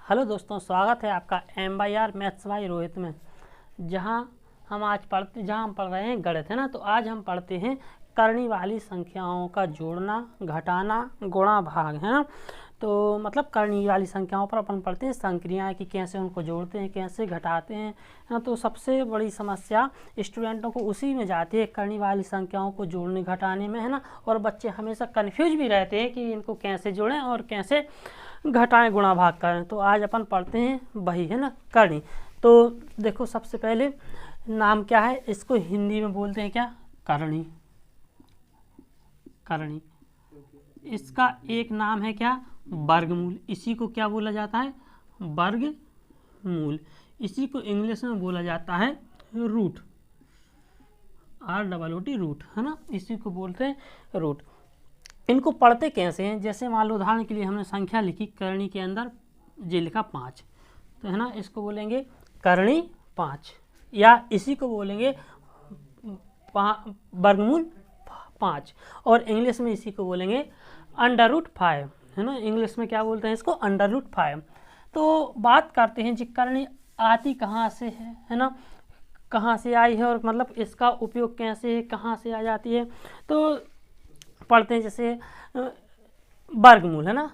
Hello दोस्तों, स्वागत है आपका MYR मैथ्स बाय रोहित में। जहां हम पढ़ रहे हैं गणित, है ना। तो आज हम पढ़ते हैं करनी वाली संख्याओं का जोड़ना, घटाना, गुणा, भाग, है ना। तो मतलब करनी वाली संख्याओं पर अपन पढ़ते हैं संक्रियाएं कि कैसे उनको जोड़ते हैं, कैसे घटाते हैं, है ना। तो सबसे बड़ी समस्या स्टूडेंटों को उसी में जाती है, करनी वाली संख्याओं को जोड़ने घटाने में, है ना। और बच्चे हमेशा कन्फ्यूज भी रहते हैं कि इनको कैसे जोड़ें और कैसे घटाएं, गुणा भाग करें। तो आज अपन पढ़ते हैं वही, है ना, करनी। तो देखो, सबसे पहले नाम क्या है, इसको हिंदी में बोलते हैं क्या, करनी। करनी इसका एक नाम है क्या, वर्गमूल। इसी को क्या बोला जाता है, वर्गमूल। इसी को इंग्लिश में बोला जाता है रूट, ROOT, रूट, है ना। इसी को बोलते हैं रूट। इनको पढ़ते कैसे हैं, जैसे मान लो उदाहरण के लिए हमने संख्या लिखी, करनी के अंदर ये लिखा 5, तो है ना, इसको बोलेंगे करनी 5, या इसी को बोलेंगे वर्गमूल 5, और इंग्लिश में इसी को बोलेंगे √5, है ना। इंग्लिश में क्या बोलते हैं इसको, √5। तो बात करते हैं जी, करनी आती कहाँ से है ना, कहाँ से आई है, और मतलब इसका उपयोग कैसे है, कहाँ से आ जाती है। तो पढ़ते हैं जैसे वर्गमूल, है ना।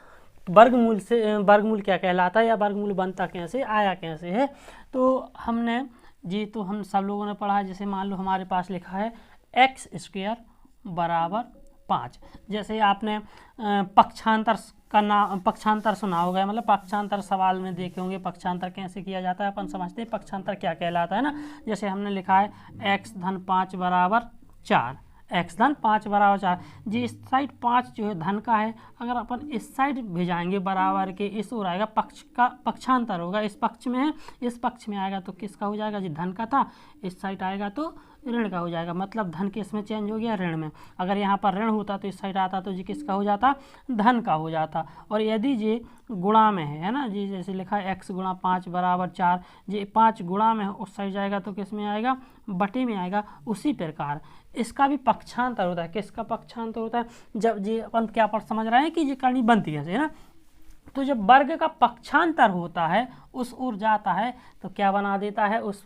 वर्गमूल से वर्गमूल क्या कहलाता है, या वर्गमूल बनता कैसे, आया कैसे है। तो हमने जी, तो हम सब लोगों ने पढ़ा है। जैसे मान लो हमारे पास लिखा है x² = 5। जैसे आपने पक्षांतर का नाम, पक्षांतर सुना होगा, मतलब पक्षांतर सवाल में देखे होंगे, पक्षांतर कैसे किया जाता है। अपन समझते हैं पक्षांतर क्या कहलाता है ना। जैसे हमने लिखा है x-5 = 4, x-5 = 4 जी। इस साइड 5 जो है धन का है, अगर अपन इस साइड भेजाएंगे बराबर के, इस ओर आएगा, पक्ष का पक्षांतर होगा, इस पक्ष में है, इस पक्ष में आएगा तो किसका हो जाएगा जी, धन का था। इस साइड आएगा तो ऋण का हो जाएगा, मतलब धन किस में चेंज हो गया, ऋण में। अगर यहाँ पर ऋण होता तो इस साइड आता तो जी किसका हो जाता, धन का हो जाता। और यदि ये गुणा में है ना जी, जैसे लिखा है x × 5 = 4, ये 5 गुणा में है, उस साइड जाएगा तो किस में आएगा, बटे में आएगा। उसी प्रकार इसका भी पक्षांतर होता है। किसका पक्षांतर होता है, जब जी अपन क्या पर समझ रहे हैं कि ये करनी बनती है ना। तो जब वर्ग का पक्षांतर होता है, उस ओर जाता है, तो क्या बना देता है, उस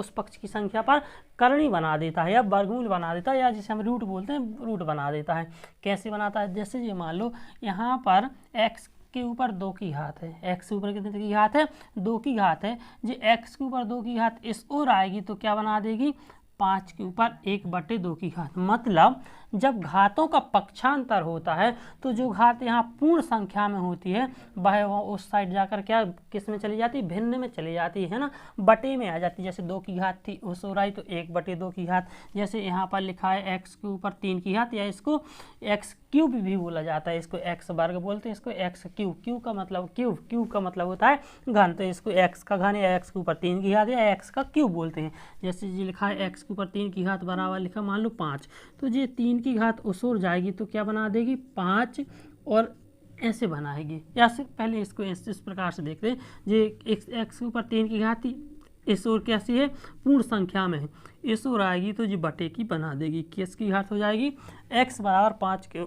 पक्ष की संख्या पर करनी बना देता है, या वर्गमूल बना देता है, या जिसे हम रूट बोलते हैं, रूट बना देता है। कैसे बनाता है, जैसे ये मान लो यहाँ पर x के ऊपर 2 की घात है, x के ऊपर कितने की घात है, 2 की घात है जी। x के ऊपर 2 की घात इस ओर आएगी तो क्या बना देगी, 5 के ऊपर 1/2 की घात। मतलब जब घातों का पक्षांतर होता है तो जो घात यहाँ पूर्ण संख्या में होती है, वह उस साइड जाकर क्या किस में चली जाती है, भिन्न में चली जाती है ना, बटे में आ जाती है। जैसे 2 की घात थी, उस ओर आई तो 1/2 की घात। जैसे यहाँ पर लिखा है x के ऊपर 3 की घात, या इसको x³ भी बोला जाता है, इसको x वर्ग बोलते हैं, इसको x³। क्यू का मतलब क्यूब का मतलब होता है घन, तो इसको x का घन, या x के ऊपर 3 की घात, या x का क्यूब बोलते हैं। जैसे ये लिखा है x के ऊपर 3 की घात बराबर लिखा मान लो 5, तो ये 3 की घात उस ओर जाएगी तो क्या बना देगी, 5, और ऐसे बनाएगी। या सिर्फ पहले इसको इस प्रकार से देखते हैं, ये x के ऊपर 3 की घात थी, इस ओर कैसी है, पूर्ण संख्या में है, इस ओर आएगी तो जी बटे की बना देगी, किसकी घात हो जाएगी, x = 5 के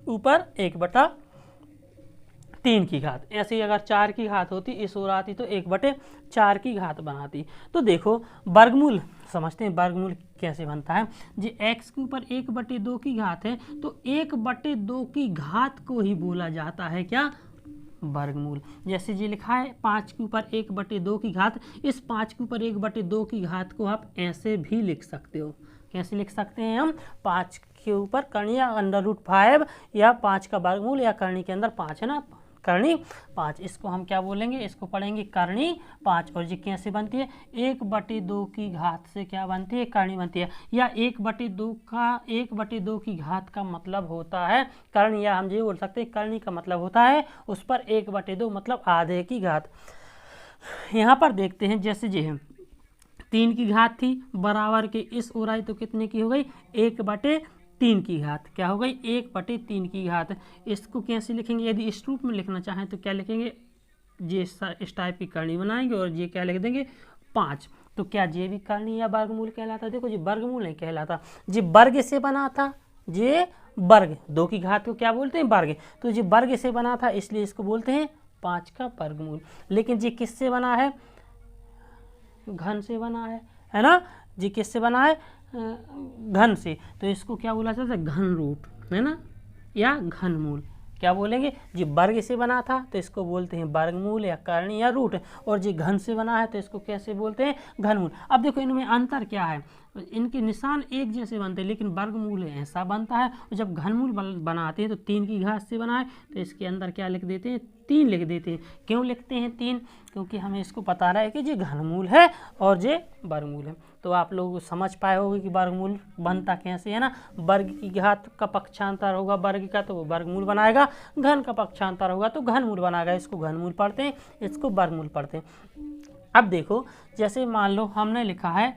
ऊपर 1/3 की घात। ऐसे ही अगर 4 की घात होती, इस ओर आती तो 1/4 की घात बनाती। तो देखो वर्गमूल समझते हैं, वर्गमूल कैसे बनता है जी। x के ऊपर 1/2 की घात है, तो 1/2 की घात को ही बोला जाता है क्या, वर्गमूल। जैसे जी लिखा है 5 के ऊपर 1/2 की घात, इस 5 के ऊपर 1/2 की घात को आप ऐसे भी लिख सकते हो। कैसे लिख सकते हैं हम, 5 के ऊपर करनी, या √5, या 5 का वर्गमूल, या करनी के अंदर 5 है ना, करनी 5। इसको हम क्या बोलेंगे, इसको पढ़ेंगे करनी 5। और ये कैसे बनती है, 1/2 की घात से क्या बनती है, करनी बनती है। या 1/2 की घात का मतलब होता है करनी, या हम ये बोल सकते हैं करनी का मतलब होता है उस पर 1/2 मतलब आधे की घात। यहाँ पर देखते हैं, जैसे ये है 3 की घात थी, बराबर के इस ओर आई तो कितने की हो गई, 1/3 की घात। क्या हो गई, 1/3 की घात। इसको कैसे लिखेंगे, यदि इस रूप में लिखना चाहें तो क्या लिखेंगे, ये इस टाइप की करनी बनाएंगे, और ये क्या लिख देंगे, 5। तो क्या ये भी करनी या वर्गमूल कहलाता, देखो जी वर्गमूल नहीं कहलाता, ये वर्ग से बना था, ये वर्ग 2 की घात को क्या बोलते हैं, वर्ग। तो ये वर्ग से बना था, इसलिए इसको बोलते हैं 5 का वर्गमूल। लेकिन जी किससे बना है? घन से बना है ना? जी किससे बना है? घन से। तो इसको क्या बोला जाता है? घन रूट, है ना, या घनमूल। क्या बोलेंगे जी? वर्ग से बना था तो इसको बोलते हैं वर्गमूल या करणी या रूट, और जी घन से बना है तो इसको कैसे बोलते हैं? घनमूल। अब देखो इनमें अंतर क्या है, इनके निशान एक जैसे बनते हैं लेकिन वर्गमूल ऐसा बनता है, और जब घनमूल बनाते हैं तो 3 की घात से बना है तो इसके अंदर क्या लिख देते हैं? 3 लिख देते हैं। क्यों लिखते हैं 3? क्योंकि हमें इसको पता रहा है कि जी घनमूल है और जे वर्गमूल है। तो आप लोग समझ पाए होंगे कि वर्गमूल बनता कैसे है ना। वर्ग की घात का पक्षांतर होगा वर्ग का तो वो वर्गमूल बनाएगा, घन का पक्षांतर होगा तो घनमूल बनाएगा। इसको घनमूल पढ़ते हैं, इसको वर्गमूल पढ़ते हैं। अब देखो जैसे मान लो हमने लिखा है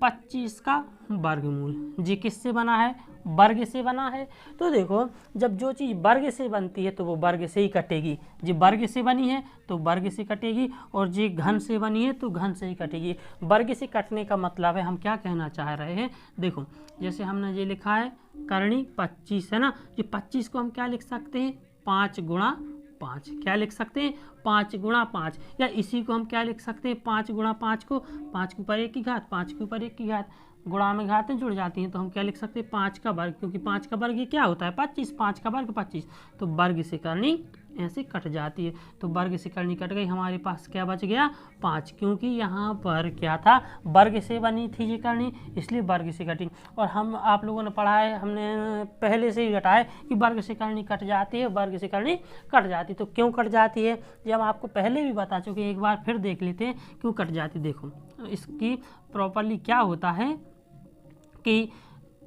25 का वर्गमूल, जी किससे बना है? वर्ग से बना है। तो देखो जब जो चीज़ वर्ग से बनती है तो वो वर्ग से ही कटेगी। जी वर्ग से बनी है तो वर्ग से कटेगी, और जी घन से बनी है तो घन से ही कटेगी। वर्ग से कटने का मतलब है, हम क्या कहना चाह रहे हैं, देखो जैसे हमने ये लिखा है करणी 25 है ना, जी 25 को हम क्या लिख सकते हैं? 5 गुणा 5। क्या लिख सकते हैं? 5 गुणा 5। या इसी को हम क्या लिख सकते हैं? 5 गुणा 5 को 5 के ऊपर 1 की घात, 5 के ऊपर 1 की घात, गुणा में घातें जुड़ जाती हैं तो हम क्या लिख सकते हैं? 5 का वर्ग, क्योंकि 5 का वर्ग ये क्या होता है? 25। 5 का वर्ग 25। तो वर्ग से करनी ऐसे कट जाती है। तो वर्ग से करनी कट गई, हमारे पास क्या बच गया? 5, क्योंकि यहाँ पर क्या था? वर्ग से बनी थी ये करनी, इसलिए वर्ग से कटी। और हम आप लोगों ने पढ़ा है, हमने पहले से ही घटाया कि वर्ग से करनी कट जाती है, वर्ग से करनी कट जाती है। तो क्यों कट जाती है ये हम आपको पहले भी बता चुके, एक बार फिर देख लेते हैं क्यों कट जाती। देखो इसकी प्रॉपरली क्या होता है कि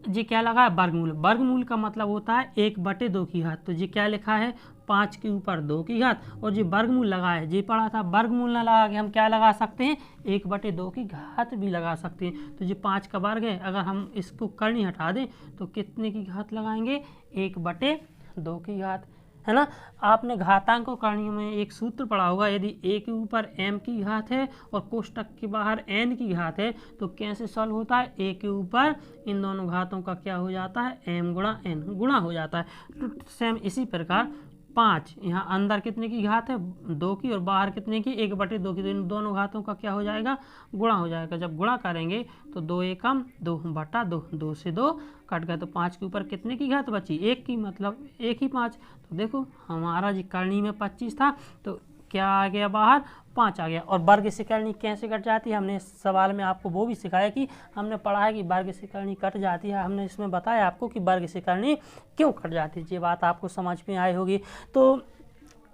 जी क्या लगा है? वर्गमूल। वर्गमूल का मतलब होता है 1/2 की घात। तो जी क्या लिखा है? 5 के ऊपर 2 की घात, और जी वर्गमूल लगा है, जी पढ़ा था वर्गमूल ना लगा के हम क्या लगा सकते हैं? 1/2 की घात भी लगा सकते हैं। तो जी 5 का वर्ग है, अगर हम इसको करनी हटा दें तो कितने की घात लगाएंगे? 1/2 की घात, है ना। आपने घातांक करणी में एक सूत्र पढ़ा होगा, यदि a के ऊपर m की घात है और कोष्टक के बाहर n की घात है तो कैसे सॉल्व होता है? a के ऊपर इन दोनों घातों का क्या हो जाता है? m गुणा n गुणा हो जाता है। तो सेम इसी प्रकार 5, यहाँ अंदर कितने की घात है? 2 की, और बाहर कितने की? 1/2 की। तो इन दोनों घातों का क्या हो जाएगा? गुणा हो जाएगा। जब गुणा करेंगे तो 2 एकम 2/2, 2 से 2 कट गया, तो 5 के ऊपर कितने की घात बची? 1 की, मतलब 1 ही 5। तो देखो हमारा जी करणी में 25 था तो क्या आ गया बाहर? 5 आ गया। और वर्ग से करणी कैसे कट जाती है? हमने इस सवाल में आपको वो भी सिखाया कि हमने पढ़ा है कि वर्ग से करणी कट जाती है। हमने इसमें बताया आपको कि वर्ग से करणी क्यों कट जाती है। ये बात आपको समझ में आई होगी। तो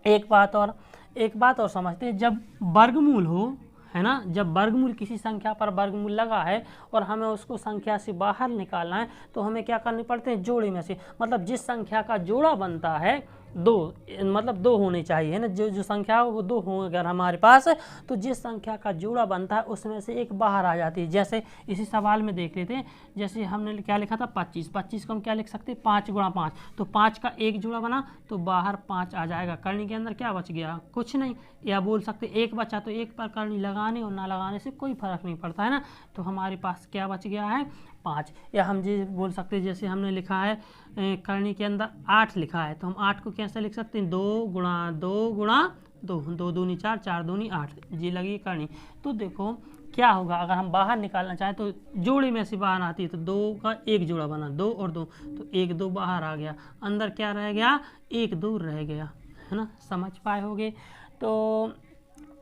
एक बात और समझते हैं, जब वर्गमूल हो, है ना, जब वर्गमूल किसी संख्या पर वर्गमूल लगा है और हमें उसको संख्या से बाहर निकालना है तो हमें क्या करने पड़ते हैं? जोड़े में से, मतलब जिस संख्या का जोड़ा बनता है 2, मतलब 2 होने चाहिए, है ना। जो संख्या हो वो 2 हो अगर हमारे पास, तो जिस संख्या का जोड़ा बनता है उसमें से एक बाहर आ जाती है। जैसे इसी सवाल में देख लेते हैं, जैसे हमने क्या लिखा था? 25। 25 को हम क्या लिख सकते हैं? 5 गुणा 5। तो 5 का एक जोड़ा बना तो बाहर 5 आ जाएगा। करनी के अंदर क्या बच गया? कुछ नहीं। या बोल सकते एक बचा, तो एक पर करनी लगाने और ना लगाने से कोई फर्क नहीं पड़ता, है ना। तो हमारे पास क्या बच गया है? 5। या हम जी बोल सकते हैं, जैसे हमने लिखा है करनी के अंदर 8 लिखा है तो हम 8 को कैसे लिख सकते हैं? 2 गुणा 2 गुणा 2, 2 दूनी 4, 4 दूनी 8, जी लगी करनी। तो देखो क्या होगा, अगर हम बाहर निकालना चाहें तो जोड़े में से बाहर आती है, तो 2 का एक जोड़ा बना, 2 और 2, तो 1 2 बाहर आ गया, अंदर क्या रह गया? 1 2 रह गया, है ना। समझ पाए होगे। तो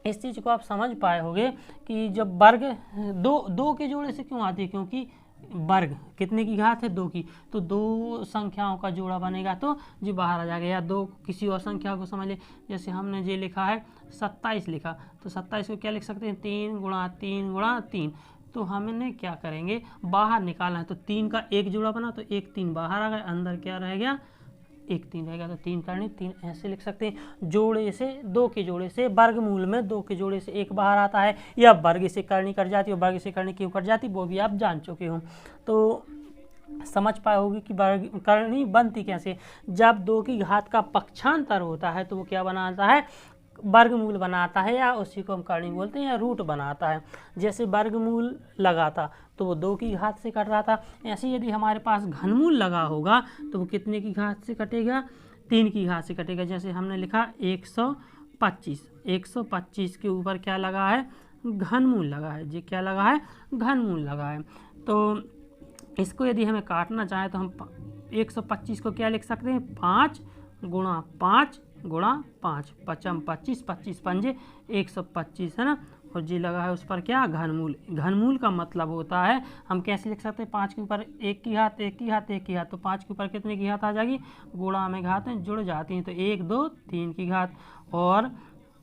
इस चीज़ को आप समझ पाए होगे कि जब वर्ग 2 के जोड़े से क्यों आती है? क्योंकि वर्ग कितने की घात है? 2 की, तो 2 संख्याओं का जोड़ा बनेगा तो जी बाहर आ जाएगा। या 2 किसी और संख्या को समझ ले, जैसे हमने ये लिखा है 27 लिखा, तो 27 को क्या लिख सकते हैं? 3 गुणा 3 गुणा 3। तो हमने क्या करेंगे? बाहर निकालना है, तो 3 का एक जोड़ा बना तो 1 3 बाहर आ गया, अंदर क्या रह गया? 1 3 रहेगा। तो 3 करनी 3 ऐसे लिख सकते हैं। जोड़े से 2 के जोड़े से, वर्गमूल में 2 के जोड़े से 1 बाहर आता है। या वर्ग से करनी कट जाती है, वर्ग से करनी क्यों कट जाती वो भी आप जान चुके हो। तो समझ पाए होगी कि वर्ग करनी बनती कैसे। जब 2 की घात का पक्षांतर होता है तो वो क्या बनाता है? वर्गमूल बनाता है, या उसी को हम करनी बोलते हैं, या रूट बनाता है। जैसे वर्गमूल लगा था तो वो 2 की घात से कट रहा था। ऐसे यदि हमारे पास घनमूल लगा होगा तो वो कितने की घात से कटेगा? 3 की घात से कटेगा। जैसे हमने लिखा 125, 125 के ऊपर क्या लगा है, घनमूल लगा है। ये क्या लगा है, घनमूल लगा है। तो इसको यदि हमें काटना चाहे तो हम 125 को क्या लिख सकते हैं, 5 गुणा 5 गुणा 5, 5 25, 25 पंजे 125 है ना। और जी लगा है उस पर क्या, घनमूल। घनमूल का मतलब होता है, हम कैसे लिख सकते हैं, 5 के ऊपर 1 की घात, 1 की घात, 1 की घात, तो 5 के ऊपर कितने की घात आ जाएगी, गुणा में घातें जुड़ जाती हैं, तो 1 2 3 की घात। और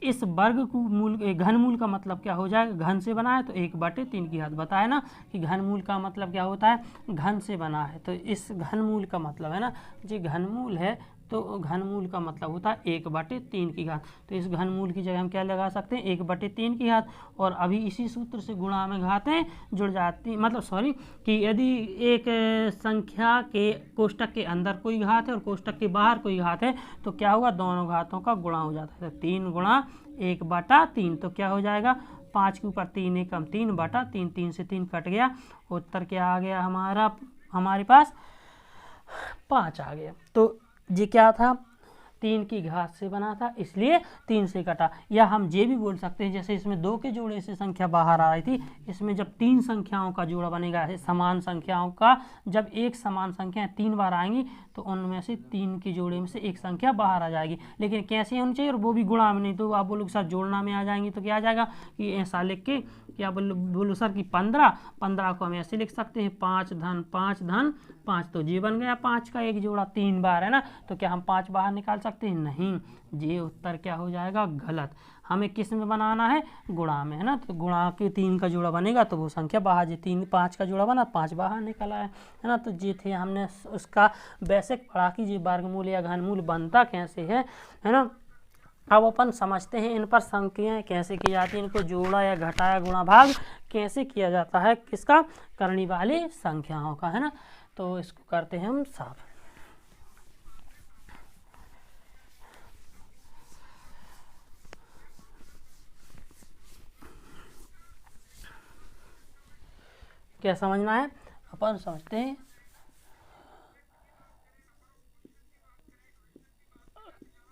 इस वर्ग को मूल, घनमूल का मतलब क्या हो जाएगा, घन से बना है तो 1/3 की घात। बताया ना कि घनमूल का मतलब क्या होता है, घन से बना है, तो इस घनमूल का मतलब है ना, जो घनमूल है तो घनमूल का मतलब होता है 1/3 की घात। तो इस घनमूल की जगह हम क्या लगा सकते हैं, 1/3 की घात। और अभी इसी सूत्र से गुणा में घातें जुड़ जाती, मतलब सॉरी, कि यदि एक संख्या के कोष्टक के अंदर कोई घात है और कोष्टक के बाहर कोई घात है तो क्या होगा, दोनों घातों का गुणा हो जाता है। 3 गुणा 1/3, तो क्या हो जाएगा, 5 के ऊपर 3 एकम 3/3, 3 से 3 कट गया, उत्तर क्या आ गया हमारे पास 5 आ गया। तो ये क्या था, 3 की घात से बना था, इसलिए 3 से कटा। या हम ये भी बोल सकते हैं, जैसे इसमें 2 के जोड़े से संख्या बाहर आ रही थी, इसमें जब 3 संख्याओं का जोड़ा बनेगा, समान संख्याओं का, जब एक समान संख्या 3 बार आएंगी तो उनमें से 3 के जोड़े में से एक संख्या बाहर आ जाएगी, लेकिन कैसे होनी चाहिए, और वो भी गुणा में, नहीं तो आप बोलो सर जोड़ना में आ जाएंगी, तो क्या आ जाएगा कि ऐसा लिख के क्या बोलो सर कि 15 को हम ऐसे लिख सकते हैं, 5 धन 5 धन 5, तो जी बन गया 5 का एक जोड़ा 3 बार है ना, तो क्या हम 5 बाहर निकाल सकते हैं, नहीं, ये उत्तर क्या हो जाएगा, गलत। हमें किस में बनाना है, गुणा में, है ना। तो गुणा के 3 का जोड़ा बनेगा तो वो संख्या बाहर, जी 3 5 का जोड़ा बना, 5 बाहर निकला है ना। तो जी थे, हमने उसका बेसिक पढ़ा कि जी वर्गमूल या घनमूल बनता कैसे है ना। अब अपन समझते हैं इन पर संख्याएं कैसे की जाती हैं, इनको जोड़ा या घटाया गुणा भाग कैसे किया जाता है, किसका, करनी वाली संख्याओं का, है ना। तो इसको करते हैं हम साफ। क्या समझना है, अपन समझते हैं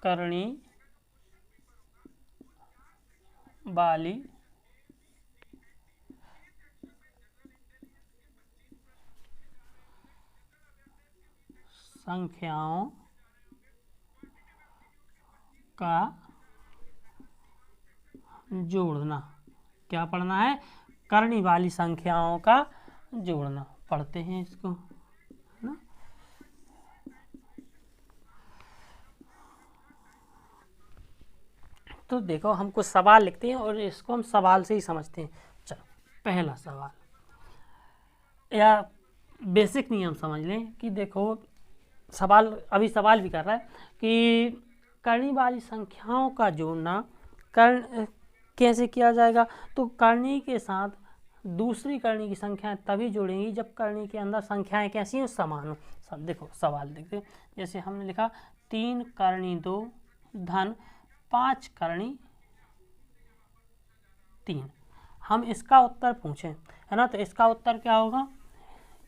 करनी वाली संख्याओं का जोड़ना। क्या पढ़ना है, करनी वाली संख्याओं का जोड़ना। पढ़ते हैं इसको, है ना। तो देखो हम कुछ सवाल लिखते हैं और इसको हम सवाल से ही समझते हैं। चलो पहला सवाल, या बेसिक नियम समझ लें कि देखो सवाल, अभी सवाल भी कर रहा है कि करनी वाली संख्याओं का जोड़ना कैसे किया जाएगा। तो करनी के साथ दूसरी करनी की संख्याएं तभी जोड़ेंगी जब करनी के अंदर संख्याएं कैसी हो, समान हो। सब देखो सवाल देखते हैं, जैसे हमने लिखा 3 करनी 2 धन 5 करनी 3, हम इसका उत्तर पूछें, है ना। तो इसका उत्तर क्या होगा,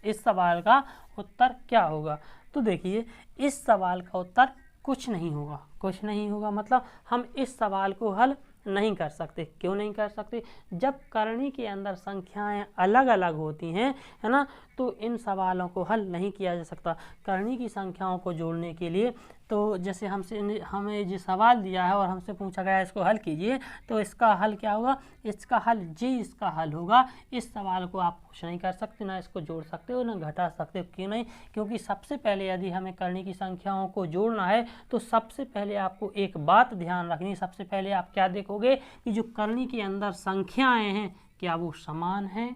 इस सवाल का उत्तर क्या होगा। तो देखिए इस सवाल का उत्तर कुछ नहीं होगा, कुछ नहीं होगा मतलब हम इस सवाल को हल नहीं कर सकते। क्यों नहीं कर सकते, जब करनी के अंदर संख्याएं अलग अलग होती हैं, है ना, तो इन सवालों को हल नहीं किया जा सकता। करनी की संख्याओं को जोड़ने के लिए तो जैसे हमें जो सवाल दिया है और हमसे पूछा गया इसको हल कीजिए, तो इसका हल क्या होगा, इसका हल इसका हल होगा। इस सवाल को आप कुछ नहीं कर सकते, ना इसको जोड़ सकते हो ना घटा सकते हो। क्यों नहीं, क्योंकि सबसे पहले यदि हमें करनी की संख्याओं को जोड़ना है तो सबसे पहले आपको एक बात ध्यान रखनी, सबसे पहले आप क्या देखोगे कि जो करनी के अंदर संख्याएं हैं क्या वो समान हैं।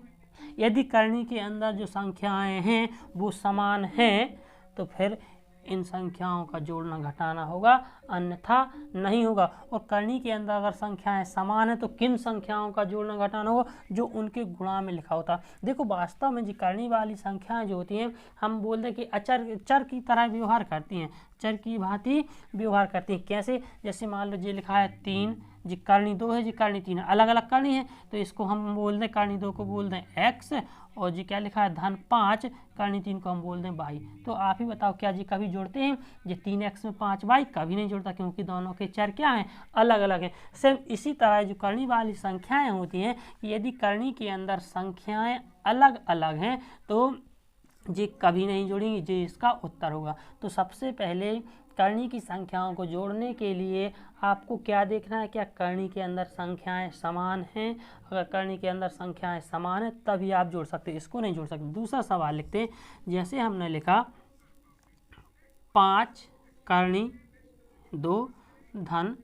यदि करनी के अंदर जो संख्याएं हैं वो समान हैं तो फिर इन संख्याओं का जोड़ना घटाना होगा, अन्यथा नहीं होगा। और करनी के अंदर अगर संख्याएं समान है तो किन संख्याओं का जोड़ना घटाना होगा, जो उनके गुणा में लिखा होता। देखो वास्तव में जो करनी वाली संख्याएं जो होती हैं, हम बोलते हैं कि चर की तरह व्यवहार करती हैं, चर की भांति व्यवहार करती हैं। कैसे, जैसे मान लो ये लिखा है 3 जी करनी 2 है, जी करनी 3 है, अलग अलग करनी है तो इसको हम बोल दें, करनी 2 को बोल दें x, और जी क्या लिखा है धन 5, करनी 3 को हम बोल दें y। तो आप ही बताओ क्या जी कभी जोड़ते हैं? जी 3x में 5y कभी नहीं जोड़ता, क्योंकि दोनों के चर क्या हैं? अलग अलग हैं। सेम इसी तरह जो करनी वाली संख्याएं होती हैं, यदि करनी के अंदर संख्याएं अलग अलग हैं तो जी कभी नहीं जोड़ेंगे, जी इसका उत्तर होगा। तो सबसे पहले करनी की संख्याओं को जोड़ने के लिए आपको क्या देखना है? क्या करनी के अंदर संख्याएं समान हैं? अगर करनी के अंदर संख्याएं समान हैं तभी आप जोड़ सकते हैं, इसको नहीं जोड़ सकते। दूसरा सवाल लिखते हैं, जैसे हमने लिखा 5 करनी 2 धन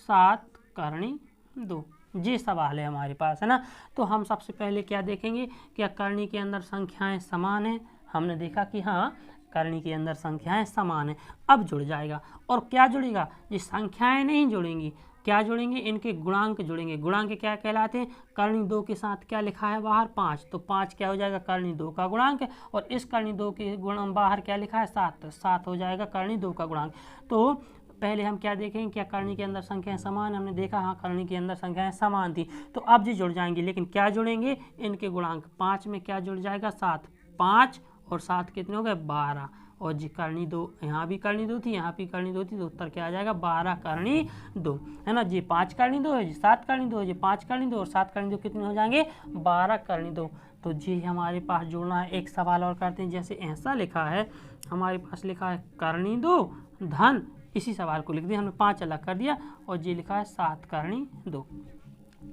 7 करनी 2, ये सवाल है हमारे पास, है ना। तो हम सबसे पहले क्या देखेंगे? क्या करनी के अंदर संख्याएं समान हैं? हमने देखा कि हाँ करनी के अंदर संख्याएं समान हैं। अब जुड़ जाएगा, और क्या जुड़ेगा? ये संख्याएं नहीं जुड़ेंगी, क्या जुड़ेंगे? इनके गुणांक जुड़ेंगे। गुणांक क्या कहलाते हैं? करनी 2 के साथ क्या लिखा है बाहर? 5, तो 5 क्या हो जाएगा? करनी 2 का गुणांक, और इस करनी 2 के गुण बाहर क्या लिखा है? 7, 7 हो जाएगा करनी 2 का गुणांक। तो पहले हम क्या देखेंगे? क्या करनी के अंदर संख्याएं समान? हमने देखा हाँ करनी के अंदर संख्याएं समान थी, तो अब जी जुड़ जाएंगे, लेकिन क्या जुड़ेंगे? इनके गुणांक। 5 में क्या जुड़ जाएगा? 7, 5 और 7 कितने हो गए? 12, और जी करनी 2, यहाँ भी करनी 2 थी, यहाँ भी करनी 2 थी, तो उत्तर क्या आ जाएगा? 12 करनी 2, है ना। जी 5 करनी 2 है, जी 7 करनी 2 है, जी 5 करनी 2 और 7 करनी 2 कितने हो जाएंगे? 12 करनी 2। तो जी हमारे पास जोड़ना है। एक सवाल और करते हैं, जैसे ऐसा लिखा है हमारे पास, लिखा है करनी 2 धन, इसी सवाल को लिख दिया हमने, 5 अलग कर दिया, और जी लिखा है 7 करनी 2।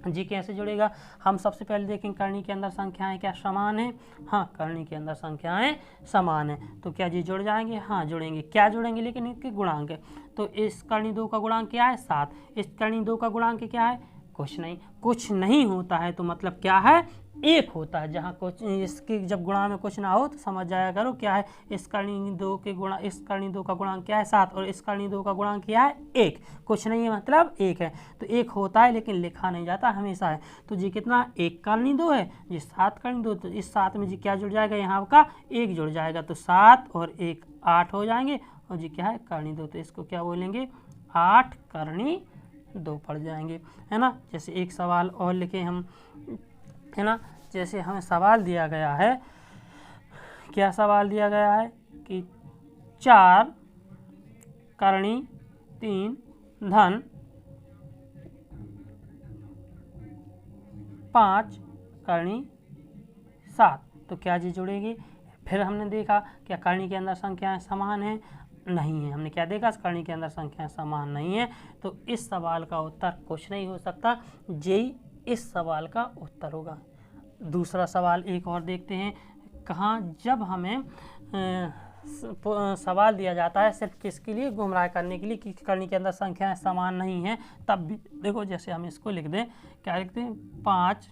जी कैसे जुड़ेगा? हम सबसे पहले देखें करनी के अंदर संख्याएं क्या समान है? हाँ करनी के अंदर संख्याएं समान है, तो क्या जी जुड़ जाएंगे? हाँ जुड़ेंगे। क्या जुड़ेंगे? लेकिन इनके गुणांक है। तो इस करनी 2 का गुणांक क्या है? 7। इस करनी 2 का गुणांक क्या है? कुछ नहीं। कुछ नहीं होता है तो मतलब क्या है? 1 होता है। जहाँ कुछ इसके जब गुणा में कुछ ना हो तो समझ जाया करो क्या है? इस करनी 2 के गुणा, इस करनी 2 का गुणांक क्या है? 7, और इस करनी 2 का गुणांक क्या है? 1। कुछ नहीं है मतलब 1 है, तो 1 होता है लेकिन लिखा नहीं जाता, हमेशा है। तो जी कितना? 1 करनी 2 है, जी 7 करनी 2, तो इस 7 में जी क्या जुड़ जाएगा? यहाँ का 1 जुड़ जाएगा, तो 7 और 1 8 हो जाएंगे, और जी क्या है? करनी 2, तो इसको क्या बोलेंगे? 8 करनी 2 पड़ जाएंगे, है ना। जैसे एक सवाल और लिखे हम, है ना। जैसे हमें सवाल दिया गया है, क्या सवाल दिया गया है कि 4 करनी 3 धन 5 करनी 7, तो क्या जी जुड़ेगी? फिर हमने देखा क्या करनी के अंदर संख्याएं समान हैं? नहीं है। हमने क्या देखा? करनी के अंदर संख्याएं समान नहीं है, तो इस सवाल का उत्तर कुछ नहीं हो सकता, यही इस सवाल का उत्तर होगा। दूसरा सवाल एक और देखते हैं। कहाँ जब हमें सवाल दिया जाता है सिर्फ किसके लिए? गुमराह करने के लिए कि करनी के अंदर संख्याएं समान नहीं हैं, तब भी देखो जैसे हम इसको लिख दें, क्या लिखते हैं? 5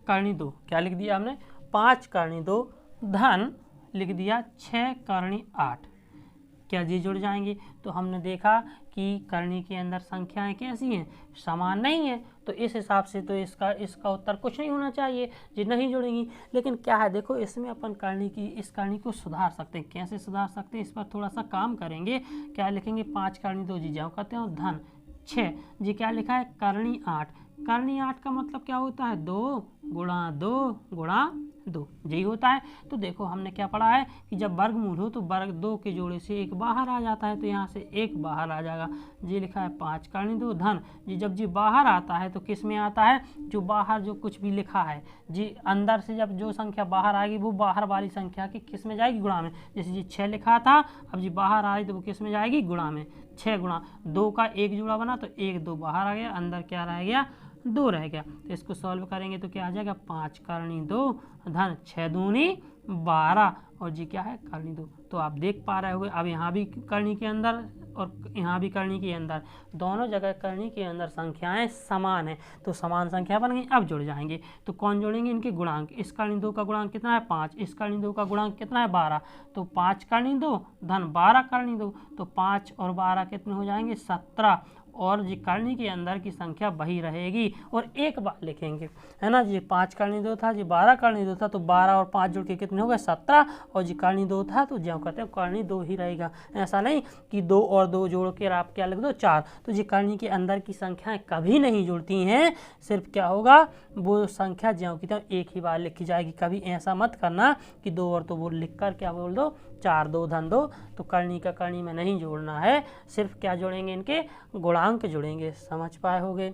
करनी 2, क्या लिख दिया हमने? 5 करनी 2 धन लिख दिया 6 करनी 8, क्या जी जुड़ जाएंगे? तो हमने देखा कि करनी के अंदर संख्याएं कैसी हैं? समान नहीं है, तो इस हिसाब से तो इसका उत्तर कुछ नहीं होना चाहिए, जी नहीं जुड़ेंगी। लेकिन क्या है देखो, इसमें अपन इस करनी को सुधार सकते हैं। कैसे सुधार सकते हैं? इस पर थोड़ा सा काम करेंगे। क्या लिखेंगे? 5 करनी 2 जी जाओ करते हैं, धन 6 जी क्या लिखा है? करनी 8। करनी 8 का मतलब क्या होता है? 2 गुणा 2 गुणा 2, यही होता है। तो देखो हमने क्या पढ़ा है कि जब वर्गमूल हो तो वर्ग 2 के जोड़े से 1 बाहर आ जाता है, तो यहाँ से 1 बाहर आ जाएगा। जी लिखा है 5 करनी 2 धन, जी जब जी बाहर आता है तो किस में आता है? जो बाहर जो कुछ भी लिखा है, जी अंदर से जब जो संख्या बाहर आएगी वो बाहर वाली संख्या की किस में जाएगी? गुणा में। जैसे जी 6 लिखा था, अब जी बाहर आ रही तो वो किस में जाएगी? गुणा में। 6 गुणा 2 का 1 जुड़ा बना, तो 1 2 बाहर आ गया, अंदर क्या रह गया? 2 रह गया। तो इसको सॉल्व करेंगे तो क्या आ जाएगा? 5 करनी 2 धन 6 दूनी 12, और जी क्या है? करनी 2। तो आप देख पा रहे होंगे, अब यहाँ भी करनी के अंदर और यहाँ भी करनी के अंदर, दोनों जगह करनी के अंदर संख्याएं समान है, तो समान संख्या बन गई। अब जुड़ जाएंगे, तो कौन जोड़ेंगे? इनके गुणांक। इस करनी 2 का गुणांक कितना है? 5। इस करनी 2 का गुणांक कितना है? 12। तो 5 करनी 2 धन 12 करनी 2, तो 5 और 12 कितने हो जाएंगे? 17, और जी करनी के अंदर की संख्या वही रहेगी और एक बार लिखेंगे, है ना। जी 5 करनी 2 था, जी 12 करनी 2 था, तो 12 और 5 जुड़ के कितने हो गए 17, और जी करनी 2 था तो ज्यों कहते हैं करनी 2 ही रहेगा। ऐसा नहीं कि 2 और 2 जोड़ के आप क्या लिख दो 4, तो जी करनी के अंदर की संख्याएं कभी नहीं जुड़ती हैं, सिर्फ क्या होगा वो संख्या ज्यों की त्यों एक ही बार लिखी जाएगी। कभी ऐसा मत करना कि 2 और 2 बोल लिख कर क्या बोल दो 4 2 धन 2, तो करनी का करनी में नहीं जोड़ना है, सिर्फ क्या जोड़ेंगे इनके गुणांक जोड़ेंगे। समझ पाए होगे,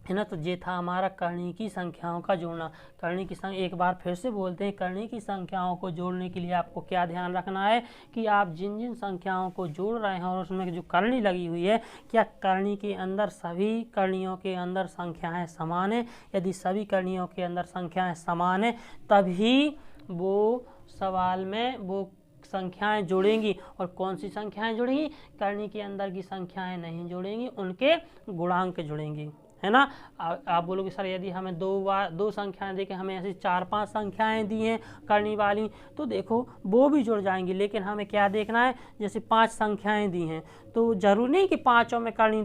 है ना। तो ये था हमारा करनी की संख्याओं का जोड़ना। करनी की संख्या एक बार फिर से बोलते हैं, करनी की संख्याओं को जोड़ने के लिए आपको क्या ध्यान रखना है कि आप जिन जिन संख्याओं को जोड़ रहे हैं और उसमें जो करनी लगी हुई है, क्या करनी के अंदर सभी करणियों के अंदर संख्याएं समान है। यदि सभी करणियों के अंदर संख्याएं समान है तभी वो सवाल में वो संख्याएं जोड़ेंगी। और कौन सी संख्याएं जोड़ेंगी, करनी के अंदर की संख्याएं नहीं जोड़ेंगी, उनके गुणांक जोड़ेंगी, है ना। आप बोलोगे सर यदि हमें दो संख्याएं देके हमें ऐसी 4-5 संख्याएं दी हैं करनी वाली, तो देखो वो भी जुड़ जाएंगी, लेकिन हमें क्या देखना है, जैसे 5 संख्याएं दी हैं तो जरूरी नहीं कि पाँचों में करनी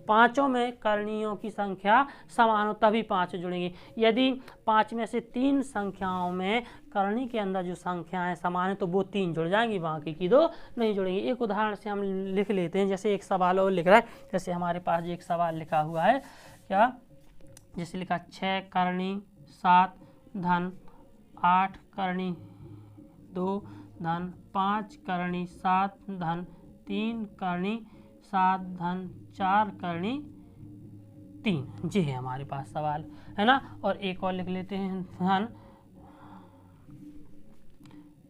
पाँचों में करणियों की संख्या समान हो तभी 5 जुड़ेंगे। यदि 5 में से 3 संख्याओं में करनी के अंदर जो संख्याएं समान है तो वो 3 जुड़ जाएंगी, बाकी की 2 नहीं जुड़ेंगी। एक उदाहरण से हम लिख लेते हैं, जैसे एक सवाल और लिख रहा है, जैसे हमारे पास एक सवाल लिखा हुआ है क्या, जैसे लिखा 6 करनी 7 धन 8 करनी 2 धन 5 करनी 7 धन 3 करनी 7 धन 4 करनी 3, जी है हमारे पास सवाल, है ना। और एक और लिख लेते हैं धन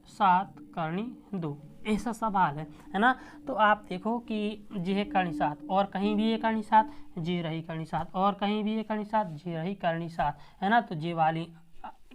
7 करनी 2, ऐसा सवाल है ना। तो आप देखो कि जी है करनी 7 और कहीं भी ये करनी 7, जी रही करनी 7 और कहीं भी ये करनी 7, जी रही करनी 7, है ना। तो जी वाली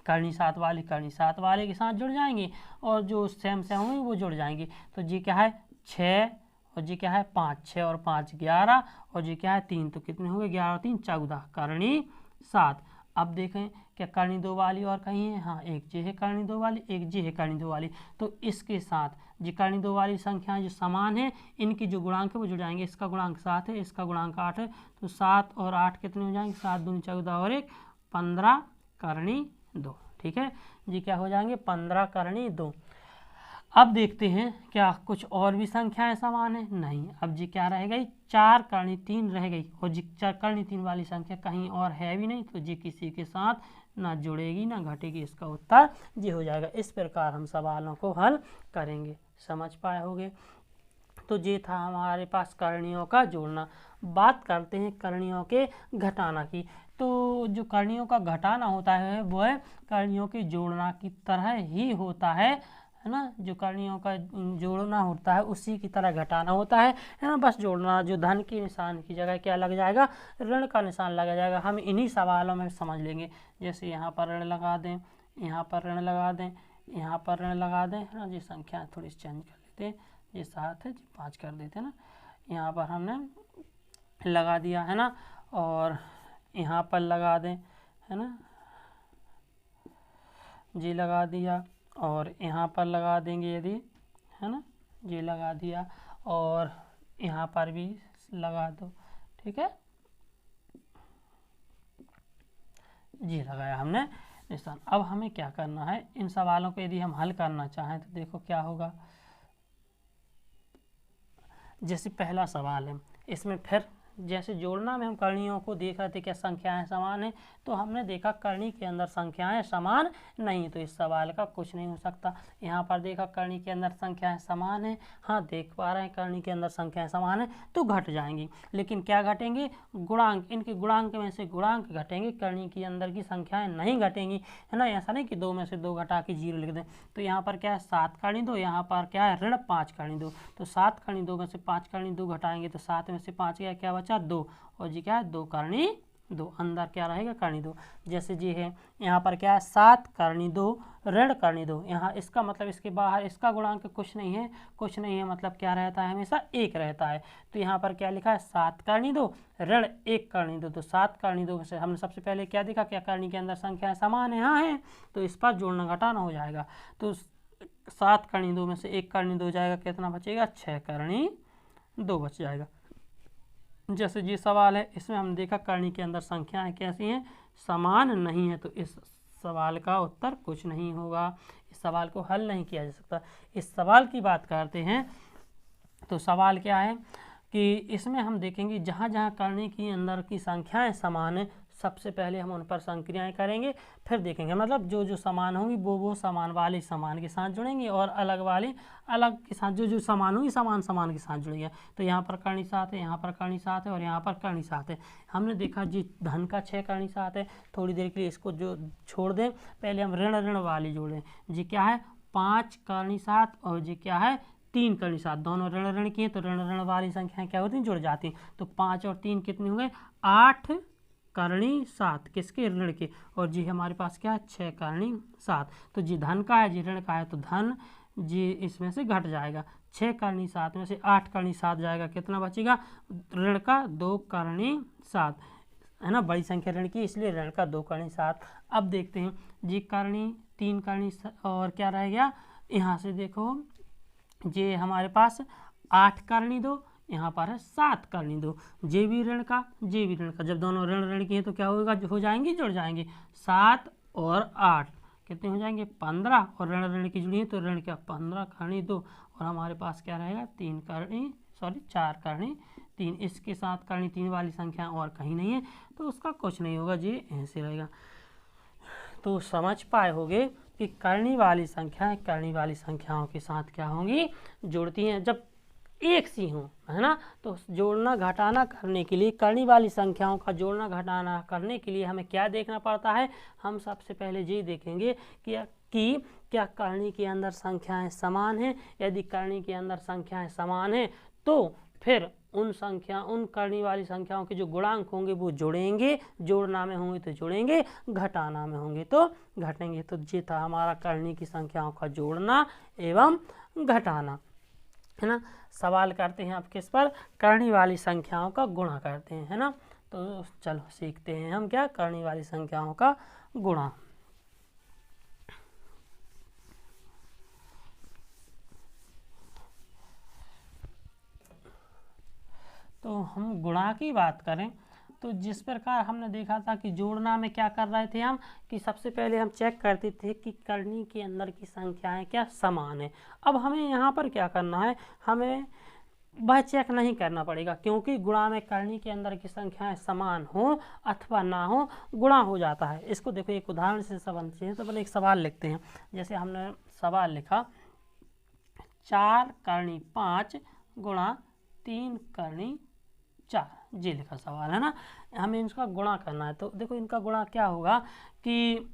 करनी 7 वाली करनी 7 वाले के साथ जुड़ जाएंगी और जो सेम होंगे वो जुड़ जाएंगी। तो जी क्या है 6 और जी क्या है 5, 6 और 5 11, और जी क्या है 3, तो कितने हो गए 11 और 3 14, करनी 7। अब देखें क्या करनी 2 वाली और कहीं है, हाँ एक जी है करनी 2 वाली, एक जी है करनी 2 वाली, तो इसके साथ जी करनी 2 वाली संख्याएं जो समान है इनकी जो गुणांक है वो जुड़ जाएंगे। इसका गुणांक 7 है, इसका गुणांक 8 है, तो 7 और 8 कितने हो जाएंगे 7 दूनी 14 और 1 15 करनी 2, ठीक है जी। क्या हो जाएंगे 15 करनी 2। अब देखते हैं क्या कुछ और भी संख्याएं समान है, नहीं। अब जी क्या रह गई 4 करनी 3 रह गई, और जी 4 करनी 3 वाली संख्या कहीं और है भी नहीं, तो जी किसी के साथ ना जुड़ेगी ना घटेगी, इसका उत्तर जी हो जाएगा। इस प्रकार हम सवालों को हल करेंगे। समझ पाए होंगे। तो ये था हमारे पास करणियों का जोड़ना। बात करते हैं करणियों के घटाना की। तो जो करणियों का घटाना होता है वह करणियों के जोड़ना की तरह ही होता है ना। जो करणियों का जोड़ना होता है उसी की तरह घटाना होता है ना। बस जोड़ना, जो धन के निशान की जगह क्या लग जाएगा, ऋण का निशान लग जाएगा। हम इन्हीं सवालों में समझ लेंगे। जैसे यहाँ पर ऋण लगा दें, यहाँ पर ऋण लगा दें, यहाँ पर ऋण लगा दें, है ना जी। संख्या थोड़ी चेंज कर लेते हैं, ये 7 है जी 5 कर देते हैं ना। यहाँ पर हमने लगा दिया है ना, और यहाँ पर लगा दें, है ना जी, लगा दिया, और यहाँ पर लगा देंगे यदि, है ना जी, लगा दिया, और यहाँ पर भी लगा दो, ठीक है जी, लगाया हमने निशान। अब हमें क्या करना है, इन सवालों को यदि हम हल करना चाहें तो देखो क्या होगा। जैसे पहला सवाल है, इसमें फिर जैसे जोड़ना में हम करणियों को देख रहे थे क्या संख्याएं समान है, तो हमने देखा करनी के अंदर संख्याएं समान नहीं, तो इस सवाल का कुछ नहीं हो सकता। यहाँ पर देखा करनी के अंदर संख्याएं समान है, हाँ देख पा रहे हैं करनी के अंदर संख्याएं समान है, तो घट जाएंगी। लेकिन क्या घटेंगे, गुणांक, इनके गुणांक में से गुणांक घटेंगे, करनी के अंदर की संख्याएं नहीं घटेंगी, है ना। ऐसा नहीं कि 2 में से 2 घटा के 0 लिख दें। तो यहाँ पर क्या है 7 करनी 2, यहाँ पर क्या है ऋण 5 करनी 2, तो 7 करनी 2 में से 5 करनी 2 घटाएंगे तो 7 में से 5 गया, क्या बचा 2, और जी क्या है 2 करनी 2, अंदर क्या रहेगा करनी 2। जैसे जी है यहाँ पर क्या है 7 करनी 2 ऋण करनी 2, यहाँ इसका मतलब इसके बाहर इसका गुणांक कुछ नहीं है, कुछ नहीं है, मतलब क्या रहता है हमेशा 1 रहता है। तो यहाँ पर क्या लिखा है 7 करनी 2 ऋण 1 करनी 2, तो 7 करनी 2 में से हमने सबसे पहले क्या देखा, क्या करनी के अंदर संख्याएं समान है, हाँ है, तो इस पर जोड़ना घटाना हो जाएगा। तो 7 करनी 2 में से 1 करनी 2 जाएगा, कितना बचेगा 6 करनी 2 बच जाएगा। जैसे ये सवाल है, इसमें हमने देखा करनी के अंदर संख्याएं कैसी हैं, समान नहीं है, तो इस सवाल का उत्तर कुछ नहीं होगा, इस सवाल को हल नहीं किया जा सकता। इस सवाल की बात करते हैं तो सवाल क्या है कि इसमें हम देखेंगे जहाँ जहाँ करनी की अंदर की संख्याएं समान है, सबसे पहले हम उन पर संक्रियाएं करेंगे, फिर देखेंगे मतलब जो जो समान होंगी वो समान वाले समान के साथ जुड़ेंगे और अलग वाले अलग के साथ, जो जो समान होंगी समान समान के साथ जुड़ेंगे। तो यहाँ पर करनी सात है, यहाँ पर करनी सात है और यहाँ पर करनी सात है। हमने देखा जी धन का 6 करनी सात है, थोड़ी देर के लिए इसको जो छोड़ दें, पहले हम ऋण ऋण वाली जोड़ें। जी क्या है 5 करनी सात और जी क्या है 3 करनी सात, दोनों ऋण ऋण की हैं तो ऋण ऋण वाली संख्याएं क्या होती हैं, जुड़ जाती हैं। तो 5 और 3 कितनी हो गए 8 करनी सात, किसके ऋण के, और जी हमारे पास क्या है 6 करनी सात। तो जी धन का है जी ऋण का है, तो धन जी इसमें से घट जाएगा, 6 करनी सात में से 8 करनी सात जाएगा, कितना बचेगा ऋण का 2 करनी सात, है ना, बड़ी संख्या ऋण की इसलिए ऋण का 2 करनी सात। अब देखते हैं जी करनी 3 करनी और क्या रह गया, यहाँ से देखो ये हमारे पास 8 करनी 2, यहाँ पर है 7 करनी 2, जे भी ऋण का जे भी ऋण का, जब दोनों ऋण ऋण की हैं तो क्या होगा, हो जाएंगे जुड़ जाएंगे, 7 और 8 कितने हो जाएंगे 15, और ऋण ऋण की जुड़ी है तो ऋण क्या 15 करनी 2, और हमारे पास क्या रहेगा 4 करनी 3, इसके साथ करनी 3 वाली संख्या और कहीं नहीं है तो उसका कुछ नहीं होगा, ये ऐसे रहेगा। तो समझ पाए होगे कि करनी वाली संख्याएं करनी वाली संख्याओं के साथ क्या होंगी, जुड़ती हैं जब एक सी हों, है ना। तो जोड़ना घटाना करने के लिए, करनी वाली संख्याओं का जोड़ना घटाना करने के लिए हमें क्या देखना पड़ता है, हम सबसे पहले ये देखेंगे कि क्या करनी के अंदर संख्याएं समान हैं। यदि करनी के अंदर संख्याएं समान हैं तो फिर उन करनी वाली संख्याओं के जो गुणांक होंगे वो जुड़ेंगे, जोड़ना में होंगे तो जुड़ेंगे, घटाना में होंगे तो घटेंगे। तो ये था हमारा करनी की संख्याओं का जोड़ना एवं घटाना, है ना। सवाल करते हैं आप किस पर, करनी वाली संख्याओं का गुणा करते हैं, है ना। तो चलो सीखते हैं हम क्या, करनी वाली संख्याओं का गुणा। तो हम गुणा की बात करें तो जिस प्रकार हमने देखा था कि जोड़ना में क्या कर रहे थे हम, कि सबसे पहले हम चेक करते थे कि करनी के अंदर की संख्याएं क्या समान है। अब हमें यहाँ पर क्या करना है, हमें वह चेक नहीं करना पड़ेगा, क्योंकि गुणा में करनी के अंदर की संख्याएं समान हो अथवा ना हो गुणा हो जाता है। इसको देखो एक उदाहरण से समझते हैं। तो पहले एक सवाल लिखते हैं, जैसे हमने सवाल लिखा 4 करनी 5 गुणा 3 करनी 4, जी लिखा सवाल, है ना। हमें इनका गुणा करना है। तो देखो इनका गुणा क्या होगा कि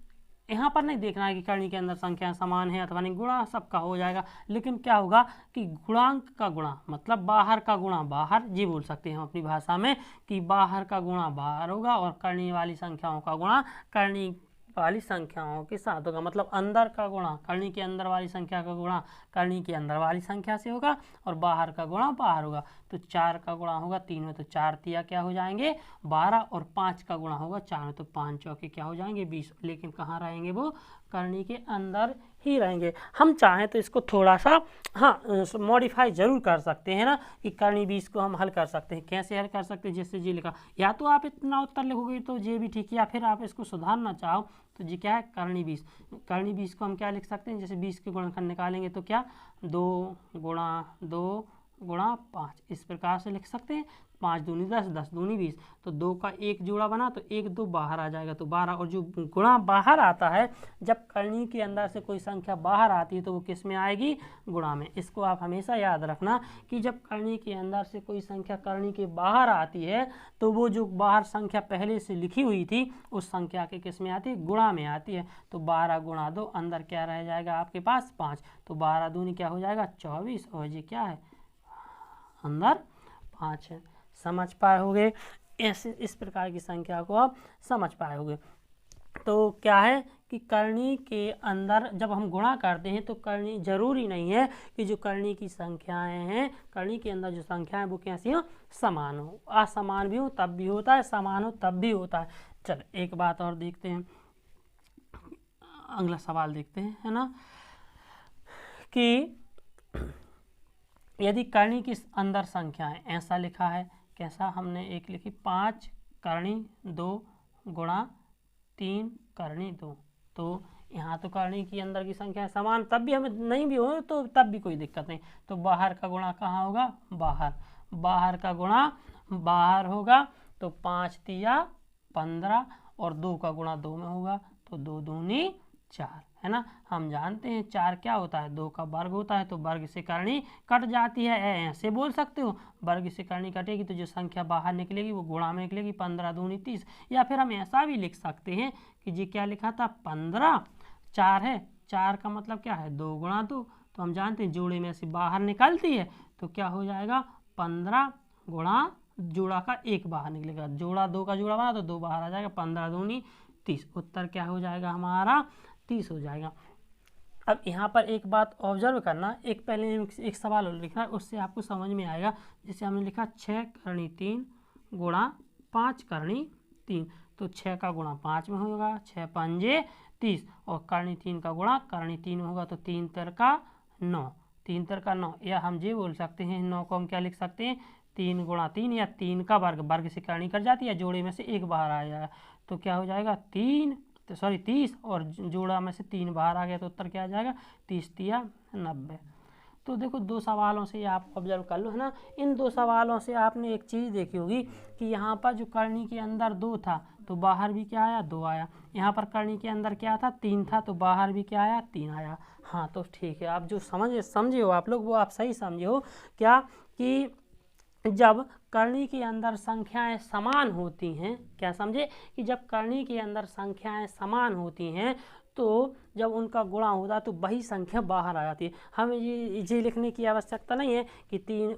यहाँ पर नहीं देखना है कि करनी के अंदर संख्याएं समान है अथवा नहीं, गुणा सबका हो जाएगा। लेकिन क्या होगा कि गुणांक का गुणा मतलब बाहर का गुणा बाहर, जी बोल सकते हैं हम अपनी भाषा में कि बाहर का गुणा बाहर होगा और करनी वाली संख्याओं का गुणा करनी वाली संख्याओं के साथ होगा। मतलब अंदर का गुणा करनी के अंदर वाली संख्या का गुणा करनी के अंदर वाली संख्या से होगा और बाहर का गुणा बाहर होगा। तो 4 का गुणा होगा 3 में, तो 4 तिया क्या हो जाएंगे 12, और 5 का गुणा होगा 4 में, तो 5 चौके क्या हो जाएंगे 20। लेकिन कहाँ रहेंगे वो, करनी के अंदर ही रहेंगे। हम चाहें तो इसको थोड़ा सा मॉडिफाई जरूर कर सकते हैं ना, कि करनी 20 को हम हल कर सकते हैं। कैसे हल कर सकते हैं, जैसे जी लिखा, या तो आप इतना उत्तर लिखोगे तो ये भी ठीक है, या फिर आप इसको सुधारना चाहो तो जी क्या है करनी 20 को हम क्या लिख सकते हैं, जैसे 20 के गुणनखंड निकालेंगे तो क्या 2 गुणा 2 गुणा 5, इस प्रकार से लिख सकते हैं। 5 दूनी 10, 10 दूनी 20, तो 2 का 1 जोड़ा बना तो 1 2 बाहर आ जाएगा तो 12। और जो गुणा बाहर आता है, जब करनी के अंदर से कोई संख्या बाहर आती है तो वो किस में आएगी, गुणा में। इसको आप हमेशा याद रखना कि जब करनी के अंदर से कोई संख्या करनी के बाहर आती है तो वो जो बाहर संख्या पहले से लिखी हुई थी उस संख्या के किस में आती है, गुणा में आती है। तो 12 गुणा 2, अंदर क्या रह जाएगा आपके पास 5, तो 12 दूनी क्या हो जाएगा 24, और ये क्या है अंदर 5 है। समझ पाए होगे, ऐसे इस प्रकार की संख्या को आप समझ पाए होगे। तो क्या है कि करनी के अंदर जब हम गुणा करते हैं तो करनी जरूरी नहीं है कि जो करनी की संख्याएं हैं, करनी के अंदर जो संख्याएं वो कैसी हो, समान हो। असमान भी हो तब भी होता है, समान हो तब भी होता है। चल एक बात और देखते हैं, अगला सवाल देखते हैं, है ना, कि यदि करनी के अंदर संख्याएं ऐसा लिखा है कैसा हमने एक लिखी 5 करनी 2 गुणा 3 करनी 2। तो यहाँ तो करनी की अंदर की संख्या समान, तब भी हमें नहीं भी हो तो तब भी कोई दिक्कत नहीं। तो बाहर का गुणा कहाँ होगा, बाहर, बाहर का गुणा बाहर होगा। तो 5 तिया 15 और 2 का गुणा 2 में होगा, तो 2 दूनी 4, है ना। हम जानते हैं 4 क्या होता है, 2 का वर्ग होता है। तो वर्ग से करनी कट जाती है, ऐसे बोल सकते हो, वर्ग से करनी कटेगी तो जो संख्या बाहर निकलेगी वो गुणा में निकलेगी, 15 दूनी 30। या फिर हम ऐसा भी लिख सकते हैं कि जी क्या लिखा था, 15, 4 है, 4 का मतलब क्या है 2 गुणा 2। तो हम जानते हैं जोड़े में से बाहर निकलती है, तो क्या हो जाएगा 15 गुणा जोड़ा का 1 बाहर निकलेगा, जोड़ा 2 का जोड़ा बना तो 2 बाहर आ जाएगा, 15 दूनी 30। उत्तर क्या हो जाएगा हमारा, 30 हो जाएगा। अब यहाँ पर एक बात ऑब्जर्व करना, एक पहले एक सवाल और लिखना, उससे आपको समझ में आएगा। जैसे हमने लिखा 6 करनी 3 गुणा 5 करनी 3, तो 6 का गुणा 5 में होगा, 6 पंजे 30, और करनी 3 का गुणा करनी 3 में होगा, तो 3 तर का 9, 3 तर का 9। या हम ये बोल सकते हैं 9 को हम क्या लिख सकते हैं, 3 गुणा 3 या 3 का वर्ग, वर्ग से करनी कट जाती है, जोड़े में से 1 बाहर आ जाएगा, तो क्या हो जाएगा 30 और जोड़ा में से 3 बाहर आ गया, तो उत्तर क्या आ जाएगा 30 तिया 90। तो देखो 2 सवालों से आप ऑब्जर्व कर लो, है ना। इन 2 सवालों से आपने एक चीज़ देखी होगी कि यहाँ पर जो करनी के अंदर 2 था तो बाहर भी क्या आया, 2 आया। यहाँ पर करनी के अंदर क्या था, 3 था, तो बाहर भी क्या आया, 3 आया। हाँ तो ठीक है, आप जो समझे हो आप लोग, वो आप सही समझे हो क्या, कि जब करनी के अंदर संख्याएं समान होती हैं, क्या समझे, कि जब करनी के अंदर संख्याएं समान होती हैं तो जब उनका गुणा होता है तो वही संख्या बाहर आ जाती है। हमें ये लिखने की आवश्यकता नहीं है कि 3